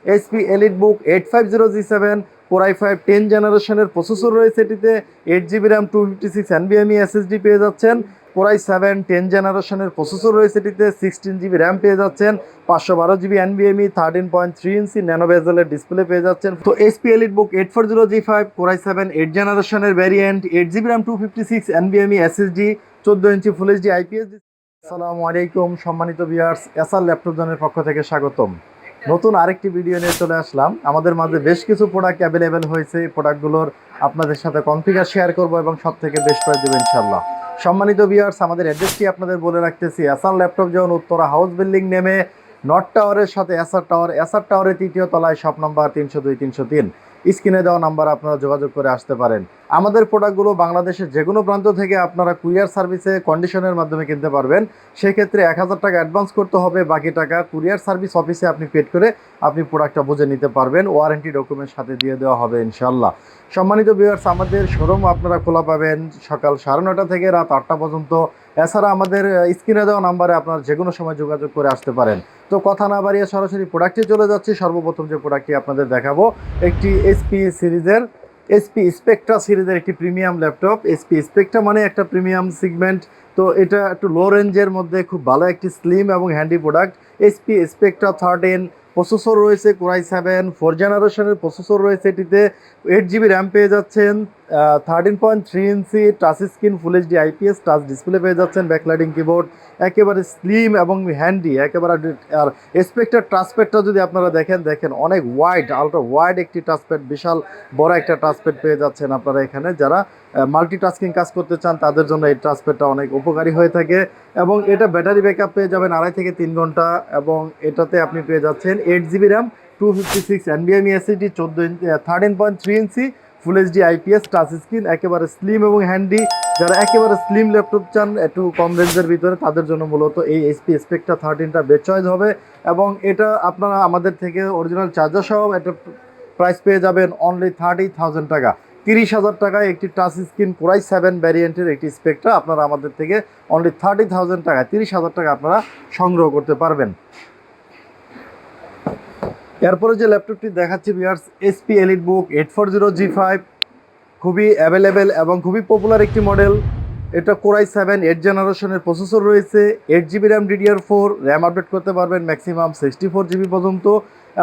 HP EliteBook 850G7 Core i5 10 জেনারেশনের processor রয়েছে এটিতে, 8GB RAM 256 NVMe SSD পেয়ে যাচ্ছেন। Core i7 10 জেনারেশনের প্রসেসর রয়েছে এটিতে, 16GB RAM পেয়ে যাচ্ছেন, 512GB NVMe 13.3 ইঞ্চি ন্যানো বেজেলের ডিসপ্লে পেয়ে যাচ্ছেন। তো HP EliteBook 840G5 Core i7 8 জেনারেশনের variant, 8GB RAM 256 NVMe SSD, 14 ইঞ্চি ফুল এইচডি IPS। আসসালামু আলাইকুম সম্মানিত ভিউয়ার্স, এসআর ল্যাপটপ জোনের পক্ষ থেকে স্বাগতম। নতুন আরেকটি ভিডিও নিয়ে চলে আসলাম। আমাদের মাঝে বেশ কিছু প্রোডাক্ট অ্যাভেলেবেল হয়েছে। এই প্রোডাক্টগুলোর আপনাদের সাথে কনফিগার শেয়ার করব এবং সব থেকে বেস্ট প্রাইস দেবো ইনশাল্লাহ। সম্মানিত ভিউয়ার্স, আমাদের অ্যাড্রেসটি আপনাদের বলে রাখতেছি, SR laptop zone, Uttara house building নেমে নর্থ টাওয়ারের সাথে এসআর টাওয়ারের তৃতীয় তলায়, শপ নাম্বার 302 303। স্ক্রিনে দেওয়া নাম্বার আপনারা যোগাযোগ করে আসতে পারেন। আমাদের প্রোডাক্টগুলো বাংলাদেশের যে কোনো প্রান্ত থেকে আপনারা কুরিয়ার সার্ভিসে কন্ডিশনের মাধ্যমে কিনতে পারবেন। সেক্ষেত্রে 1000 টাকা অ্যাডভান্স করতে হবে, বাকি টাকা কুরিয়ার সার্ভিস অফিসে আপনি পেড করে আপনি প্রোডাক্টটা বুঝে নিতে পারবেন। ওয়ারেন্টি ডকুমেন্ট সাথে দিয়ে দেওয়া হবে ইনশাল্লাহ। সম্মানিত ভিউয়ার্স, আমাদের শোরুম আপনারা খোলা পাবেন সকাল 9:30 থেকে রাত 8টা পর্যন্ত। এছাড়া আমাদের স্ক্রিনে দেওয়া নাম্বারে আপনারা যে কোনো সময় যোগাযোগ করে আসতে পারেন। তো কথা না বাড়িয়ে সরাসরি প্রোডাক্টে চলে যাচ্ছি। সর্বপ্রথম যে প্রোডাক্টটি আপনাদের দেখাবো, একটি SP স্পেকট্রা সিরিজের একটি প্রিমিয়াম ল্যাপটপ। SP স্পেকট্রা মানে একটা প্রিমিয়াম সিগমেন্ট। তো এটা একটু লো রেঞ্জের মধ্যে খুব ভালো একটি স্লিম এবং handy product. SP Spectra 13 processor রয়েছে Core i7 4 জেনারেশনের প্রসেসর রয়েছে এটিতে, 8GB RAM পেয়ে যাচ্ছেন, 13.3 ইঞ্চি টাচ স্ক্রিন ফুল এইচডি IPS টাচ ডিসপ্লে পেয়ে যাচ্ছেন, ব্যাকলাইটিং কিবোর্ড, একেবারে স্লিম এবং হ্যান্ডি একেবারে। আর স্পেকটার টাচপ্যাডটা যদি আপনারা দেখেন অনেক ওয়াইড, আলট্রা ওয়াইড একটি টাচপ্যাড, বিশাল বড় একটা টাচপ্যাড পেয়ে যাচ্ছেন আপনারা এখানে। যারা মাল্টিটাস্কিং কাজ করতে চান তাদের জন্য এই টাচপ্যাডটা অনেক উপকারী হয়ে থাকে। এবং এটা ব্যাটারি ব্যাকআপ পেয়ে যাবেন 2.5 থেকে 3 ঘন্টা। এবং এটাতে আপনি পেয়ে যাচ্ছেন 8GB RAM 256 NVMe SSD, 13.3 ইঞ্চি full HD IPS touch screen, একেবারে স্লিম এবং হ্যান্ডি। যারা একেবারে স্লিম ল্যাপটপ চান একটু কম রেঞ্জের ভিতরে, তাদের জন্য মূলত এই SP স্পেকট্রা 13টা বেস্ট চয়েস হবে। এবং এটা আপনারা আমাদের থেকে অরিজিনাল চার্জার সহ একটা প্রাইস পেয়ে যাবেন অনলি 30,000 টাকা। 30,000 টাকায় একটি টাচ স্ক্রিন Core i7 ভ্যারিয়েন্টের একটি স্পেকট্রা আপনারা আমাদের থেকে অনলি 30,000 টাকায়, 30,000 টাকা আপনারা সংগ্রহ করতে পারবেন। এরপরে যে ল্যাপটপটি দেখাচ্ছি ভিউয়ার্স, SP EliteBook 840G5, খুবই অ্যাভেলেবেল এবং খুবই পপুলার একটি মডেল। এটা Core i7 8 জেনারেশনের প্রসেসর রয়েছে, 8GB RAM DDR4 RAM update করতে পারবেন ম্যাক্সিমাম 64GB পর্যন্ত।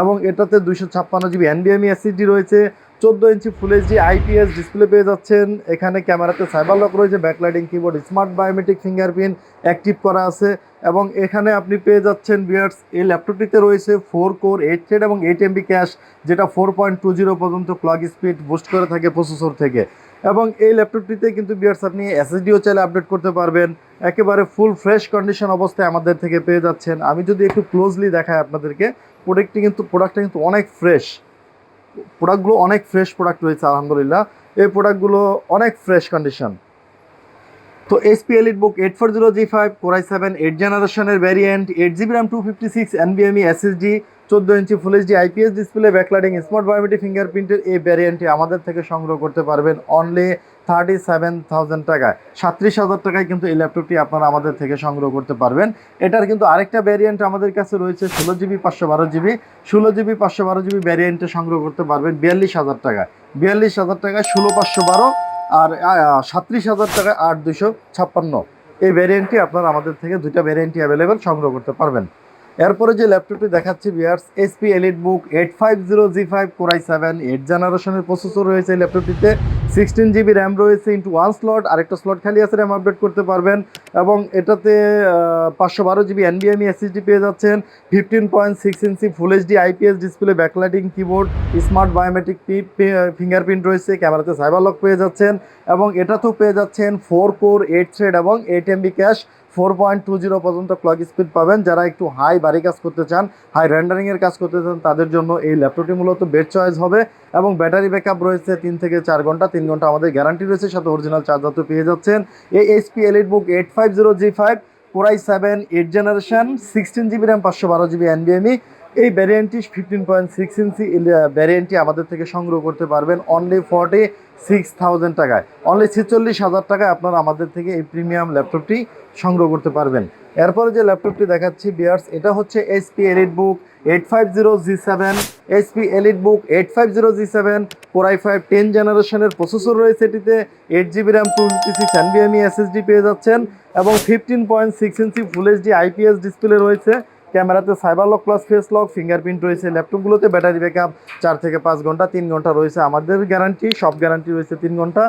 এবং এটাতে 256GB NVMe SSD রয়েছে, 14 ইঞ্চি ফুল এইচডি IPS ডিসপ্লে পেয়ে যাচ্ছেন। এখানে ক্যামেরাতে সাইবার লক রয়েছে, backlighting keyboard, smart biometric fingerprint active করা আছে। এবং এখানে আপনি পেয়ে যাচ্ছেন ভিউয়ার্স, এই ল্যাপটপটিতে রয়েছে 4 কোর 8 থ্রেড এবং 8 MB ক্যাশ, যেটা 4.20 পর্যন্ত ক্লক স্পিড বুস্ট করে থাকে প্রসেসর থেকে। এবং এই ল্যাপটপটিতে কিন্তু ভিউয়ার্স আপনি SSDও চাইলে আপডেট করতে পারবেন। একেবারে ফুল ফ্রেশ কন্ডিশন অবস্থায় আমাদের থেকে পেয়ে যাচ্ছেন। আমি যদি একটু ক্লোজলি দেখাই আপনাদেরকে, প্রোডাক্টটা কিন্তু অনেক ফ্রেশ। প্রোডাক্টগুলো অনেক ফ্রেশ প্রোডাক্ট রয়েছে আলহামদুলিল্লাহ। এই প্রোডাক্টগুলো অনেক ফ্রেশ কন্ডিশন। তো SP EliteBook 840G5 Core i7 8 জেনারেশনের variant, 8GB RAM 256 NVMe SSD, 14 ইঞ্চি full HD IPS display, backlighting smart biometric ফিঙ্গারপ্রিন্টের এই ভ্যারিয়েন্টটি আমাদের থেকে সংগ্রহ করতে পারবেন অনলি 37,000 টাকায়। 37,000 টাকায় কিন্তু এই ল্যাপটপটি আপনারা আমাদের থেকে সংগ্রহ করতে পারবেন। এটার কিন্তু আরেকটা ভ্যারিয়েন্ট আমাদের কাছে রয়েছে 16GB 512GB। 16GB 512GB ভ্যারিয়েন্টে সংগ্রহ করতে পারবেন 42,000 টাকায়। 42,000 টাকায় 16/512 আর 37,000 টাকায় 8/256। এই ভ্যারিয়েন্টটি আপনারা আমাদের থেকে দুইটা ভ্যারিয়েন্টই অ্যাভেলেবেল সংগ্রহ করতে পারবেন। এরপরে যে ল্যাপটপটি দেখাচ্ছি viewers, SP EliteBook 850G5 Core i7 8 জেনারেশনের প্রসেসর রয়েছে এই ল্যাপটপটিতে, 16GB RAM রয়েছে ইন্টু 1 স্লট, আরেকটা স্লট খালি আছে, র্যাম আপডেট করতে পারবেন। এবং এটাতে 512GB NVMe SSD পেয়ে যাচ্ছেন, 15.6 ইঞ্চি full HD IPS display, backlighting keyboard, smart biometric fingerprint রয়েছে, ক্যামেরাতে সাইবার লক পেয়ে যাচ্ছেন। এবং এটাতেও পেয়ে যাচ্ছেন 4 কোর 8 থ্রেড এবং 8 MB ক্যাশ, 4.20 পর্যন্ত ক্লক স্পিড পাবেন। যারা একটু হাই ভারী কাজ করতে চান, হাই রেন্ডারিংয়ের কাজ করতে চান, তাদের জন্য এই ল্যাপটপটি মূলত বেস্ট চয়েস হবে। এবং ব্যাটারি ব্যাকআপ রয়েছে 3 থেকে 4 ঘন্টা, 3 ঘন্টা আমাদের গ্যারান্টি রয়েছে, সাথে অরিজিনাল চার্জার তো পেয়ে যাচ্ছেন। এই SP EliteBook 850G5 Core i7 8 generation, 16GB RAM 512GB NVMe, এই ভ্যারিয়েন্টটি 15.6 ইঞ্চি ভ্যারিয়েন্টটি আমাদের থেকে সংগ্রহ করতে পারবেন অনলি 46,000 টাকায়। অনলি 46,000 টাকায় আপনারা আমাদের থেকে এই প্রিমিয়াম ল্যাপটপটি সংগ্রহ করতে পারবেন। এরপরে যে ল্যাপটপটি দেখাচ্ছি ভিউয়ার্স, এটা হচ্ছে SP EliteBook 850G7, HP EliteBook 850G7, Core i5 10 জেনারেশনের প্রসেসর রয়েছে এটিতে, 8GB RAM 256 NVMe SSD পেয়ে যাচ্ছেন এবং 15.6 ইঞ্চি ফুল এইচডি IPS ডিসপ্লে রয়েছে। ক্যামেরাতে cyber lock plus face lock, fingerprint রয়েছে। ল্যাপটপগুলোতে ব্যাটারি ব্যাকআপ 4 থেকে 5 ঘন্টা, 3 ঘন্টা রয়েছে আমাদের গ্যারান্টি, সব গ্যারান্টি রয়েছে 3 ঘন্টা।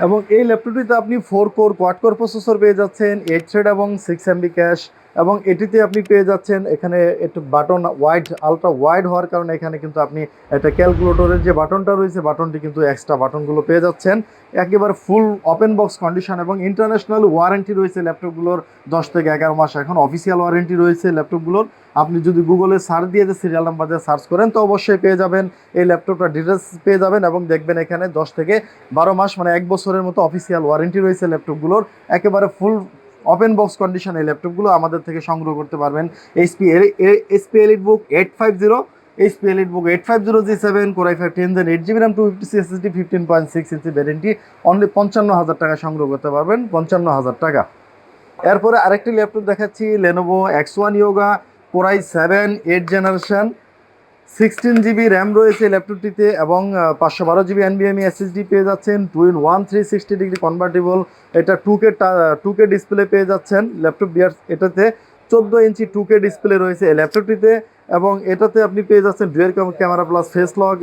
এবং এই ল্যাপটপটিতে আপনি 4 কোর কোয়াড কোর প্রসেসর পেয়ে যাচ্ছেন, 8 থ্রেড এবং 6 MB ক্যাশ। এবং এটিতে আপনি পেয়ে যাচ্ছেন এখানে একটু বাটন ওয়াইড, আলট্রা ওয়াইড হওয়ার কারণে এখানে কিন্তু আপনি একটা ক্যালকুলেটরের যে বাটনটা রয়েছে বাটনটি কিন্তু এক্সট্রা বাটনগুলো পেয়ে যাচ্ছেন। একেবারে ফুল ওপেন বক্স কন্ডিশন এবং ইন্টারন্যাশনাল ওয়ারেন্টি রয়েছে ল্যাপটপগুলোর 10 থেকে 11 মাস। এখন অফিসিয়াল ওয়ারেন্টি রয়েছে ল্যাপটপগুলোর। আপনি যদি গুগলে সার্চ দিয়ে যে সিরিয়াল নাম্বার দিয়ে সার্চ করেন তো অবশ্যই পেয়ে যাবেন, এই ল্যাপটপটা ডিটেলস পেয়ে যাবেন এবং দেখবেন এখানে 10 থেকে 12 মাস মানে 1 বছরের মতো অফিসিয়াল ওয়ারেন্টি রয়েছে ল্যাপটপগুলোর। একেবারে ফুল ওপেন বক্স কন্ডিশন এই ল্যাপটপগুলো আমাদের থেকে সংগ্রহ করতে পারবেন। HP EliteBook 850G7, Core i5 10 Gen, 8GB RAM 256 SSD, 15.6 ইঞ্চি ভ্যারিয়েন্টটি অনলি 55,000 টাকা সংগ্রহ করতে পারবেন, 55,000 টাকা। এরপরে আরেকটি ল্যাপটপ দেখাচ্ছি, Lenovo X1 Yoga Core i7 8 generation, 16GB RAM রয়েছে ল্যাপটপটিতে এবং 512GB NVMe SSD পেয়ে যাচ্ছেন। 2-in-1 360 ডিগ্রি কনভার্টেবল, এটা 2K ডিসপ্লে পেয়ে যাচ্ছেন ল্যাপটপ বিয়ার্স। এটাতে 14 ইঞ্চি 2K ডিসপ্লে রয়েছে এই ল্যাপটপটিতে এবং এটাতে আপনি পেয়ে যাচ্ছেন dual camera plus face lock,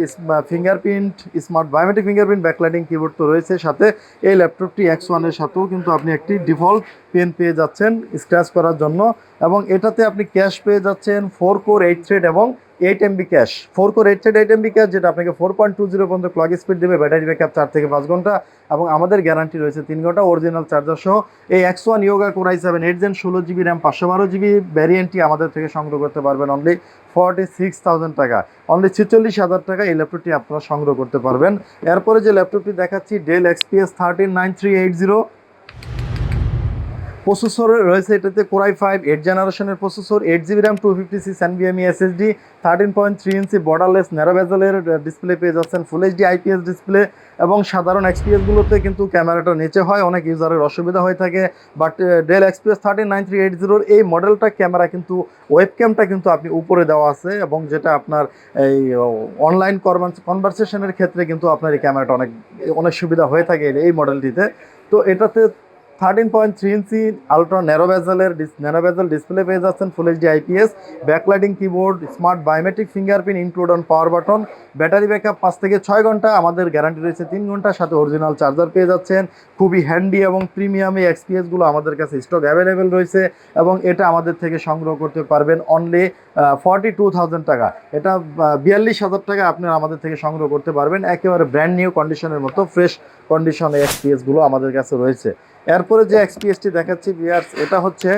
fingerprint, smart biometric fingerprint, backlighting keyboard তো রয়েছে সাথে। এই ল্যাপটপটি X1 এর সাথেও কিন্তু আপনি একটি ডিফল্ট পেন পেয়ে যাচ্ছেন স্ক্র্যাচ করার জন্য এবং এটাতে আপনি ক্যাশ পেয়ে যাচ্ছেন 4 কোর 8 থ্রেড এবং 8 MB cash. 4 core 8 thread 8 MB cash, যেটা আপনাকে 4.20 পর্যন্ত ক্লক স্পিড দেবে, ব্যাটারি ব্যাকআপ 4 থেকে 5 ঘন্টা এবং আমাদের গ্যারান্টি রয়েছে 3 ঘন্টা অরিজিনাল চার্জার সহ। এই X1 Yoga Core i7 8 Gen 16GB RAM 512GB ভ্যারিয়েন্টটি আমাদের থেকে সংগ্রহ করতে পারবেন অনলি 46,000 টাকা, অনলি 46,000 টাকা এই ল্যাপটপটি আপনারা সংগ্রহ করতে পারবেন। এরপরে যে ল্যাপটপটি দেখাচ্ছি Dell XPS 139380 প্রসেসর রয়েছে এটাতে, Core i5 8 জেনারেশনের processor, 8GB RAM 256 NVMe SSD, 13.3 ইঞ্চি বর্ডারলেস ন্যারো বেজেলের ডিসপ্লে পেয়ে যাচ্ছেন, ফুল এইচডি IPS ডিসপ্লে এবং সাধারণ XPS-গুলোতে কিন্তু ক্যামেরাটা নিচে হয়, অনেক ইউজারের অসুবিধা হয়ে থাকে। বাট Dell XPS 139380 এই মডেলটা ক্যামেরা কিন্তু ওয়েবক্যামটা কিন্তু আপনি উপরে দেওয়া আছে এবং যেটা আপনার এই অনলাইন কনভারসেশনের ক্ষেত্রে কিন্তু আপনার এই ক্যামেরাটা অনেক সুবিধা হয়ে থাকে এই মডেলটিতে। তো এটাতে 13.3 ইঞ্চি আলট্রা ন্যারো বেজেল ডিসপ্লে পেয়ে যাচ্ছেন, full HD IPS, backlighting keyboard, smart biometric fingerprint include on power button, battery backup 5 থেকে 6 ঘন্টা, আমাদের গ্যারান্টি রয়েছে 3 ঘন্টা, সাথে অরিজিনাল চার্জার পেয়ে যাচ্ছেন। খুবই হ্যান্ডি এবং প্রিমিয়াম এই XPS-গুলো আমাদের কাছে স্টক অ্যাভেলেবেল রয়েছে এবং এটা আমাদের থেকে সংগ্রহ করতে পারবেন অনলি 42,000 টাকা। এটা 42,000 টাকা আপনারা আমাদের থেকে সংগ্রহ করতে পারবেন। একেবারে ব্র্যান্ড নিউ কন্ডিশনের মতো ফ্রেশ কন্ডিশনে XPS-গুলো আমাদের কাছে রয়েছে। এরপরে যে XPS-টি দেখাচ্ছি ভিউয়ার্স, এটা হচ্ছে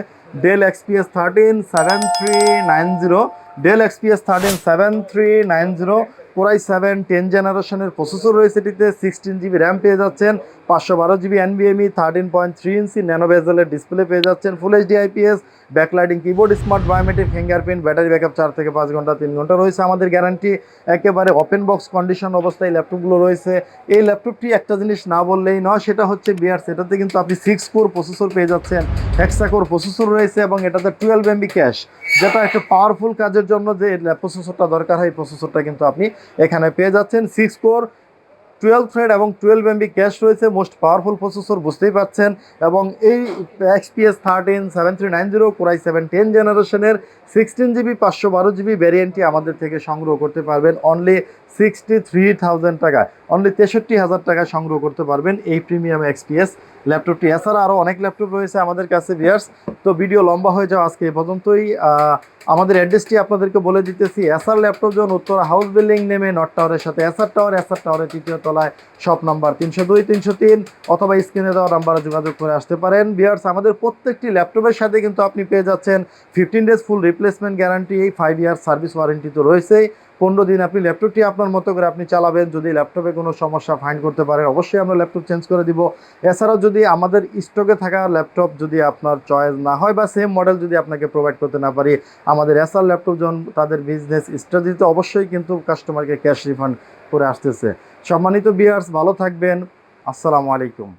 Dell XPS 137390, Dell XPS 137390 Core i7 10 জেনারেশনের প্রসেসর রয়েছে এটিতে, 16GB RAM পেয়ে যাচ্ছেন, 512GB NVMe, 13.3 ইঞ্চি ন্যানো বেজেলের ডিসপ্লে পেয়ে যাচ্ছেন, full HD IPS, backlighting keyboard, smart biometric fingerprint, battery backup 4 থেকে 5 ঘন্টা, 3 ঘন্টা রয়েছে আমাদের গ্যারান্টি। একেবারে ওপেন বক্স কন্ডিশন অবস্থায় ল্যাপটপগুলো রয়েছে। এই ল্যাপটপটি একটা জিনিস না বললেই নয়, সেটা হচ্ছে বিয়ার্স, এটাতে কিন্তু আপনি 6 কোর প্রসেসর পেয়ে যাচ্ছেন, হেক্সা কোর প্রসেসর রয়েছে এবং এটাতে 12 MB ক্যাশ, যেটা একটা পাওয়ারফুল কাজের জন্য যে প্রসেসরটা দরকার হয় এই প্রসেসরটা কিন্তু আপনি এখানে পেয়ে যাচ্ছেন। 6 কোর 12 থ্রেড এবং 12 MB ক্যাশ রয়েছে, মোস্ট পাওয়ারফুল প্রসেসর বুঝতেই পাচ্ছেন। এবং এই XPS 137390 Core i7 10 জেনারেশনের 16GB 512GB ভ্যারিয়েন্টটি আমাদের থেকে সংগ্রহ করতে পারবেন অনলি 63,000 টাকা, অনলি 63,000 টাকা সংগ্রহ করতে পারবেন এই প্রিমিয়াম XPS ল্যাপটপটি। এছাড়া আরও অনেক ল্যাপটপ রয়েছে আমাদের কাছে ভিউয়ার্স। তো ভিডিও লম্বা হয়ে যাওয়া আজকে এ পর্যন্তই। আমাদের অ্যাড্রেসটি আপনাদেরকে বলে দিতেছি, SR laptop zone, Uttara house building নেমে নর্থ টাওয়ারের সাথে SR টাওয়ারের 3য় তলায়, শপ নাম্বার 302 303 অথবা স্ক্রিনে দেওয়া নাম্বারে যোগাযোগ করে আসতে পারেন। ভিউয়ার্স, আমাদের প্রত্যেকটি ল্যাপটপের সাথে কিন্তু আপনি পেয়ে যাচ্ছেন 15 ডেজ ফুল replacement guarantee, 5 year service warranty তো রয়েছেই। 15 দিন আপনি ল্যাপটপটি আপনার মতো করে আপনি চালাবেন, যদি ল্যাপটপে কোনো সমস্যা ফাইন্ড করতে পারেন অবশ্যই আমরা ল্যাপটপ চেঞ্জ করে দিব। এছাড়াও যদি আমাদের স্টকে থাকা ল্যাপটপ যদি আপনার চয়েস না হয় বা সেম মডেল যদি আপনাকে প্রোভাইড করতে না পারি, আমাদের SR ল্যাপটপ জন তাদের বিজনেস স্ট্র্যাটেজিতে অবশ্যই কিন্তু কাস্টমারকে ক্যাশ রিফান্ড করে আসতেছে। সম্মানিত ভিউয়ার্স, ভালো থাকবেন, আসসালামু আলাইকুম।